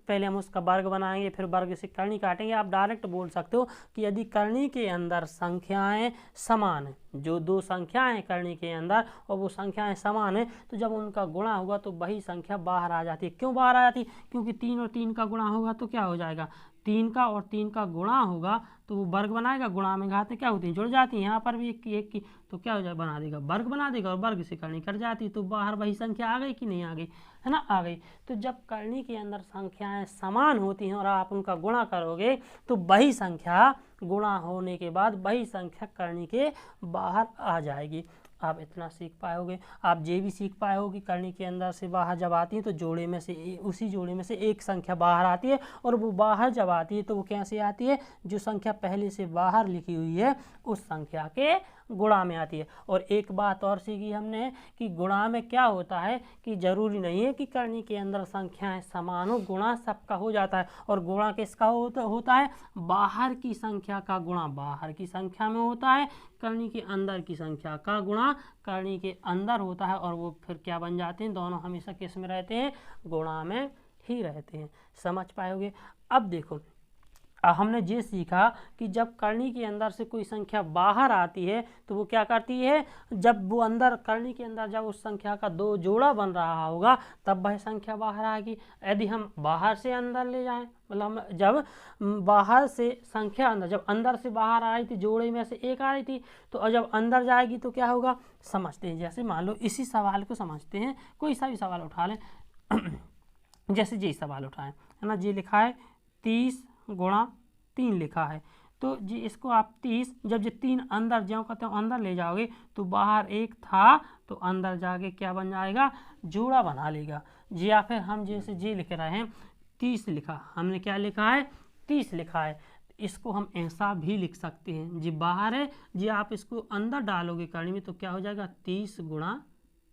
पहले हम उसका वर्ग बनाएंगे फिर वर्ग से करनी काटेंगे। आप डायरेक्ट बोल सकते हो कि यदि करनी के अंदर संख्याएं समान हैं, जो 2 संख्याएं हैं करनी के अंदर और वो संख्याएं समान हैं, तो जब उनका गुणा होगा तो वही संख्या बाहर आ जाती है। क्यों बाहर आ जाती है, क्योंकि 3 और 3 का गुणा होगा तो क्या हो जाएगा, 3 का और 3 का गुणा होगा तो वो वर्ग बनाएगा, गुणा में घातें क्या होती हैं, जुड़ जाती हैं। यहाँ पर भी एक की तो क्या हो जाए, बना देगा, वर्ग बना देगा, और वर्ग से करनी कट जाती, तो बाहर वही संख्या आ गई कि नहीं आ गई, है ना, आ गई। तो जब करनी के अंदर संख्याएं समान होती हैं और आप उनका गुणा करोगे तो वही संख्या गुणा होने के बाद वही संख्या करनी के बाहर आ जाएगी। आप इतना सीख पाओगे। आप ये भी सीख पाए हो कि करनी के अंदर से बाहर जब आती है तो जोड़े में से उसी जोड़े में से एक संख्या बाहर आती है, और वो बाहर जब आती है तो वो कैसे आती है, जो संख्या पहले से बाहर लिखी हुई है उस संख्या के गुणा में आती है। और एक बात और सीखी हमने कि गुणा में क्या होता है कि जरूरी नहीं है कि करनी के अंदर संख्याएं समान हो, गुणा सबका हो जाता है। और गुणा किसका होता है, बाहर की संख्या का गुणा बाहर की संख्या में होता है, करनी के अंदर की संख्या का गुणा करनी के अंदर होता है, और वो फिर क्या बन जाते हैं, दोनों हमेशा किस में रहते हैं, गुणा में ही रहते हैं। समझ पाओगे। अब देखो हमने ये सीखा कि जब करनी के अंदर से कोई संख्या बाहर आती है तो वो क्या करती है, जब वो अंदर करनी के अंदर जब उस संख्या का 2 जोड़ा बन रहा होगा तब वह संख्या बाहर आएगी। यदि हम बाहर से अंदर ले जाएं, मतलब जब बाहर से संख्या अंदर, जब अंदर से बाहर आ रही थी जोड़े में से एक आ रही थी, तो जब अंदर जाएगी तो क्या होगा, समझते हैं। जैसे मान लो इसी सवाल को समझते हैं, कोई सा भी सवाल उठा लें जैसे ये सवाल उठाएं, है ना, ये लिखा है 30 गुणा 3 लिखा है, तो जी इसको आप 30 जब ये 3 अंदर ज्यों कहते हो अंदर ले जाओगे तो बाहर 1 था तो अंदर जाके क्या बन जाएगा, जोड़ा बना लेगा जी। या फिर हम जैसे जी लिख रहे हैं 30 लिखा, हमने क्या लिखा है 30 लिखा है, इसको हम ऐसा भी लिख सकते हैं, जी बाहर है जी, आप इसको अंदर डालोगे करनी में तो क्या हो जाएगा 30 गुणा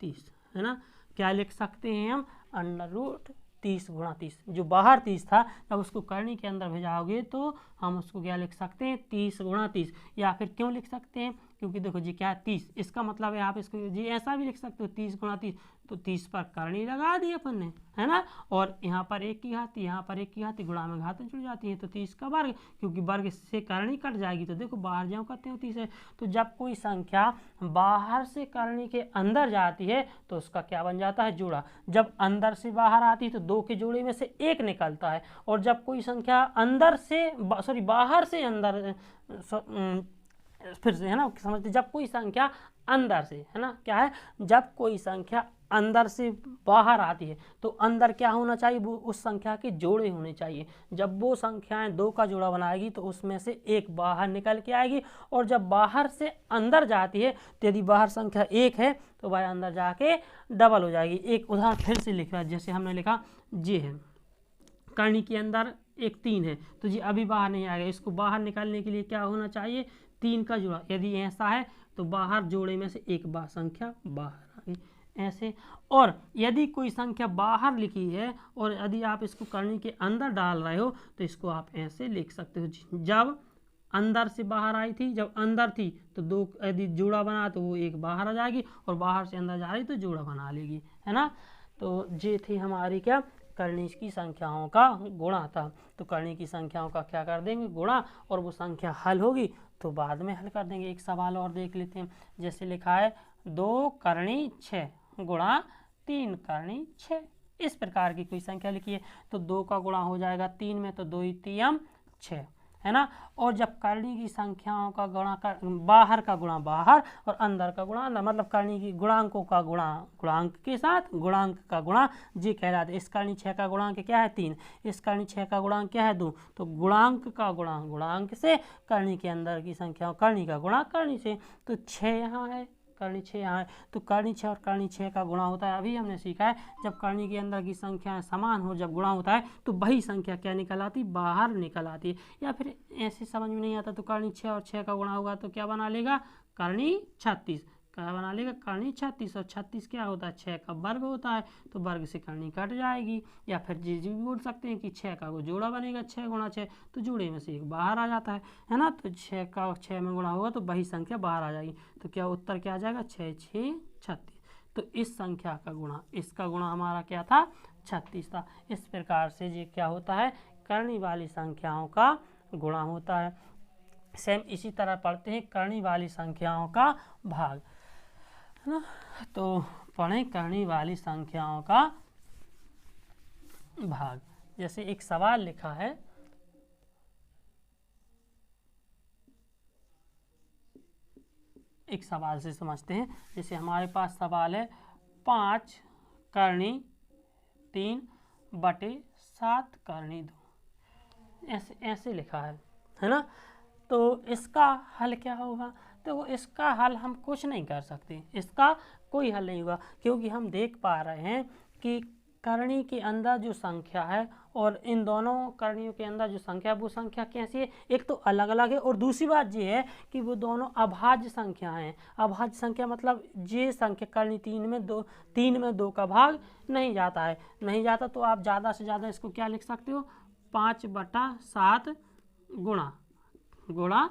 30, है ना। क्या लिख सकते हैं हम, अंडर रूट 30 गुणा 30, जो बाहर 30 था जब उसको करनी के अंदर भेजाओगे तो हम उसको क्या लिख सकते हैं 30 गुणा 30। या फिर क्यों लिख सकते हैं, क्योंकि देखो जी क्या है 30, इसका मतलब है आप इसको जी ऐसा भी लिख सकते हो 30 गुणा 30, तो 30 पर करनी लगा दी अपन ने, है ना, और यहाँ पर 1 की घाती, यहाँ पर 1 की घाती, गुणा में घातें जुड़ जाती हैं तो 30 का वर्ग, क्योंकि वर्ग से करनी कट जाएगी तो देखो बाहर जाओ करते हो 30 है। तो जब कोई संख्या बाहर से करनी के अंदर जाती है तो उसका क्या बन जाता है, जोड़ा। जब अंदर से बाहर आती है तो 2 के जोड़े में से 1 निकलता है, और जब कोई संख्या अंदर से बाहर से अंदर फिर से है ना समझते, जब कोई संख्या अंदर से है ना क्या है, जब कोई संख्या अंदर से बाहर आती है तो अंदर क्या होना चाहिए, वो उस संख्या के जोड़े होने चाहिए। जब वो संख्याएं 2 का जोड़ा बनाएगी तो उसमें से एक बाहर निकल के आएगी, और जब बाहर से अंदर जाती है तो यदि बाहर संख्या 1 है तो वह अंदर जाके डबल हो जाएगी। एक उदाहरण फिर से लिख रहा है, जैसे हमने लिखा ये है करनी के अंदर एक 3 है तो जी अभी बाहर नहीं आएगा, इसको बाहर निकालने के लिए क्या होना चाहिए, 3 का जोड़ा। यदि ऐसा है तो बाहर जोड़े में से एक बार संख्या बाहर आ गई ऐसे। और यदि कोई संख्या बाहर लिखी है और यदि आप इसको करनी के अंदर डाल रहे हो तो इसको आप ऐसे लिख सकते हो, जब अंदर से बाहर आई थी, जब अंदर थी तो 2 यदि जोड़ा बना तो वो एक बाहर आ जाएगी, और बाहर से अंदर जा रही तो जोड़ा बना लेगी, है ना। तो ये थी हमारी क्या करनी की संख्याओं का गुणा था। तो करनी की संख्याओं का क्या कर देंगे, गुणा, और वो संख्या हल होगी तो बाद में हल कर देंगे। एक सवाल और देख लेते हैं, जैसे लिखा है 2 करनी 6 गुणा 3 करनी 6। इस प्रकार की कोई संख्या लिखी है तो 2 का गुणा हो जाएगा 3 में, तो 2 3 6, है ना। और जब करनी की संख्याओं का गुणा कर, बाहर का गुणा बाहर और अंदर का गुणा अंदर, मतलब करनी की गुणांकों का गुणा गुणांक के साथ, गुणांक का गुणा जी कहलाता है। इस करनी 6 का गुणांक क्या है 3, इस करनी 6 का गुणांक क्या है 2, तो गुणांक का गुणा गुणांक से, करनी के अंदर की संख्या करनी का गुणा करनी से। तो 6 यहाँ है, करनी 6 यहाँ है, तो करनी 6 और करनी 6 का गुणा होता है। अभी हमने सीखा है जब करनी के अंदर की संख्याएं समान हो, जब गुणा होता है तो वही संख्या क्या निकल आती, बाहर निकल आती है। या फिर ऐसे समझ में नहीं आता तो करनी 6 और 6 का गुणा होगा तो क्या बना लेगा, करनी 36, क्या बना लेगा, करनी 36, और 36 क्या होता है 6 का वर्ग होता है, तो वर्ग से करनी कट जाएगी। या फिर जी भी बोल सकते हैं कि 6 का वो जोड़ा बनेगा, 6 गुणा 6, तो जोड़े में से एक बाहर आ जाता है ना। तो 6 का 6 में गुणा होगा तो वही संख्या बाहर आ जाएगी, तो क्या उत्तर क्या आ जाएगा 6 6 36। तो इस संख्या का गुणा, इसका गुणा हमारा क्या था 36 था। इस प्रकार से ये क्या होता है, करनी वाली संख्याओं का गुणा होता है। सेम इसी तरह पढ़ते हैं करनी वाली संख्याओं का भाग, है ना। तो पढ़ें करनी वाली संख्याओं का भाग। जैसे एक सवाल लिखा है, एक सवाल से समझते हैं। जैसे हमारे पास सवाल है 5 करनी 3 बटे 7 करनी 2, ऐसे ऐसे लिखा है ना। तो इसका हल क्या होगा, तो इसका हल हम कुछ नहीं कर सकते, इसका कोई हल नहीं होगा, क्योंकि हम देख पा रहे हैं कि करनी के अंदर जो संख्या है और इन दोनों करणियों के अंदर जो संख्या है वो संख्या कैसी है, एक तो अलग अलग है, और दूसरी बात ये है कि वो दोनों अभाज्य संख्या हैं। अभाज्य संख्या मतलब ये संख्या करनी 3 में 2 का भाग नहीं जाता है, नहीं जाता, तो आप ज़्यादा से ज़्यादा इसको क्या लिख सकते हो 5/7 गुणा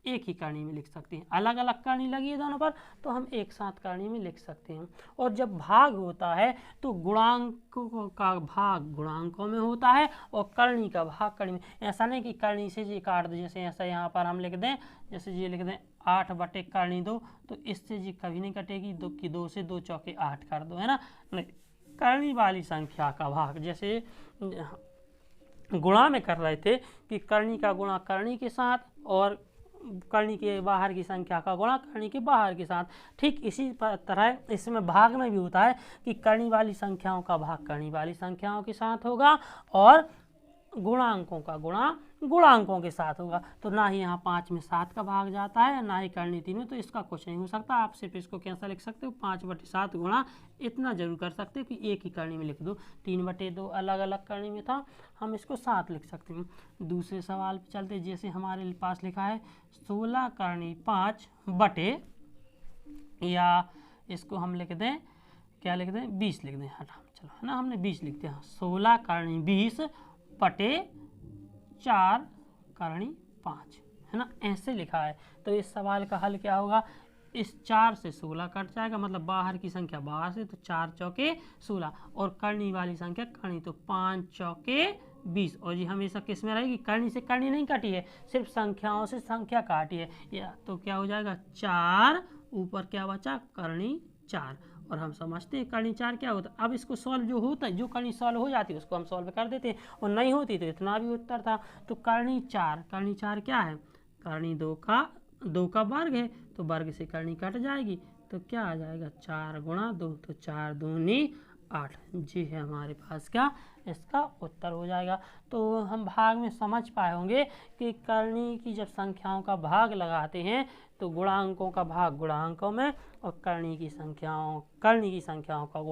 एक ही करनी में लिख सकते हैं। अलग अलग करनी लगी है दोनों पर तो हम एक साथ करनी में लिख सकते हैं। और जब भाग होता है तो गुणांकों का भाग गुणांकों में होता है और करनी का भाग करनी में। ऐसा नहीं कि करनी से जी काट दो, जैसे ऐसा यहाँ पर हम लिख दें, जैसे ये लिख दें 8 बटे करनी 2, तो इससे जी कभी नहीं कटेगी, 2 की 2 से 2 चौके 8 कर दो, है ना। नहीं, करनी वाली संख्या का भाग जैसे गुणा में कर रहे थे कि करनी का गुणा करनी के साथ और करनी के बाहर की संख्या का गुणा करनी के बाहर के साथ, ठीक इसी तरह इसमें भाग में भी होता है कि करनी वाली संख्याओं का भाग करनी वाली संख्याओं के साथ होगा और गुणांकों का गुणा गुणांकों के साथ होगा। तो ना ही यहाँ 5 में 7 का भाग जाता है, ना ही करनी 3 में, तो इसका कुछ नहीं हो सकता। आप सिर्फ इसको कैसा लिख सकते हो 5/7 गुणा, इतना जरूर कर सकते हो कि एक ही करनी में लिख दो। 3/2 अलग अलग करनी में था, हम इसको 7 लिख सकते हैं। दूसरे सवाल पे चलते, जैसे हमारे पास लिखा है 16 करनी 5 बटे, या इसको हम लिख दें, क्या लिख दें 20 लिख दें, हटा चलो, है ना, हमने 20 लिखते हैं। 16 करनी 20 बटे 4 करनी 5, है ना, ऐसे लिखा है। तो इस सवाल का हल क्या होगा, इस 4 से 16 कट जाएगा, मतलब बाहर की संख्या बाहर से, तो 4 चौके 16, और करनी वाली संख्या करनी, तो 5 चौके 20। और ये हमेशा किस में रहेगी, करनी से करनी नहीं कटी है, सिर्फ संख्याओं से संख्या काटी है, या तो क्या हो जाएगा 4, ऊपर क्या बचा करनी 4, और हम समझते हैं करनी 4 क्या होता है। अब इसको सॉल्व जो होता है, जो करनी सॉल्व हो जाती है उसको हम सॉल्व कर देते हैं, और नहीं होती तो इतना भी उत्तर था। तो करनी 4 क्या है, करनी 2 का 2 का वर्ग है तो वर्ग से करनी कट जाएगी, तो क्या आ जाएगा 4 गुणा 2, तो 4 दूनी 8। जी है हमारे पास क्या इसका उत्तर हो जाएगा। तो हम भाग में समझ पाए होंगे कि करनी की जब संख्याओं का भाग लगाते हैं तो गुणांकों का भाग गुणांकों में और करनी की संख्याओं का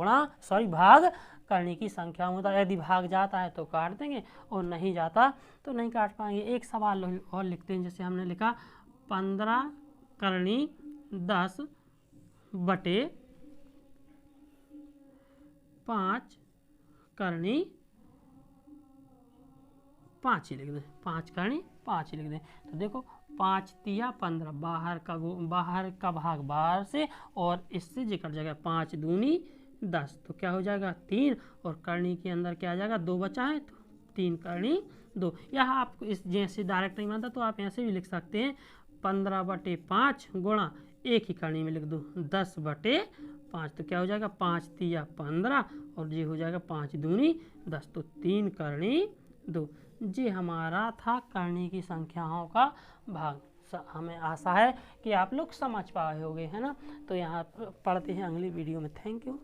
भाग करनी की संख्याओं में। तो यदि भाग जाता है तो काट देंगे और नहीं जाता तो नहीं काट पाएंगे। एक सवाल और लिखते हैं, जैसे हमने लिखा 15 करनी 10 बटे 5 करनी 5 ही लिख दें, 5 करनी 5 ही लिख दें। तो देखो 5 तिया 15, बाहर का भाग बाहर से और इससे जिकट जाएगा, 5 दूनी 10, तो क्या हो जाएगा 3, और करनी के अंदर क्या आ जाएगा 2 बचा है तो 3 करनी 2। यहाँ आपको इस जैसे डायरेक्ट नहीं बनता तो आप ऐसे भी लिख सकते हैं 15 बटे 5 गुणा एक ही करनी में लिख दो 10 बटे 5, तो क्या हो जाएगा 5 तिया 15 और ये हो जाएगा 5 दूनी 10, तो 3 करनी 2। जी हमारा था करनी की संख्याओं का भाग। हमें आशा है कि आप लोग समझ पाए होंगे, है ना। तो यहाँ पढ़ते हैं अगली वीडियो में। Thank you.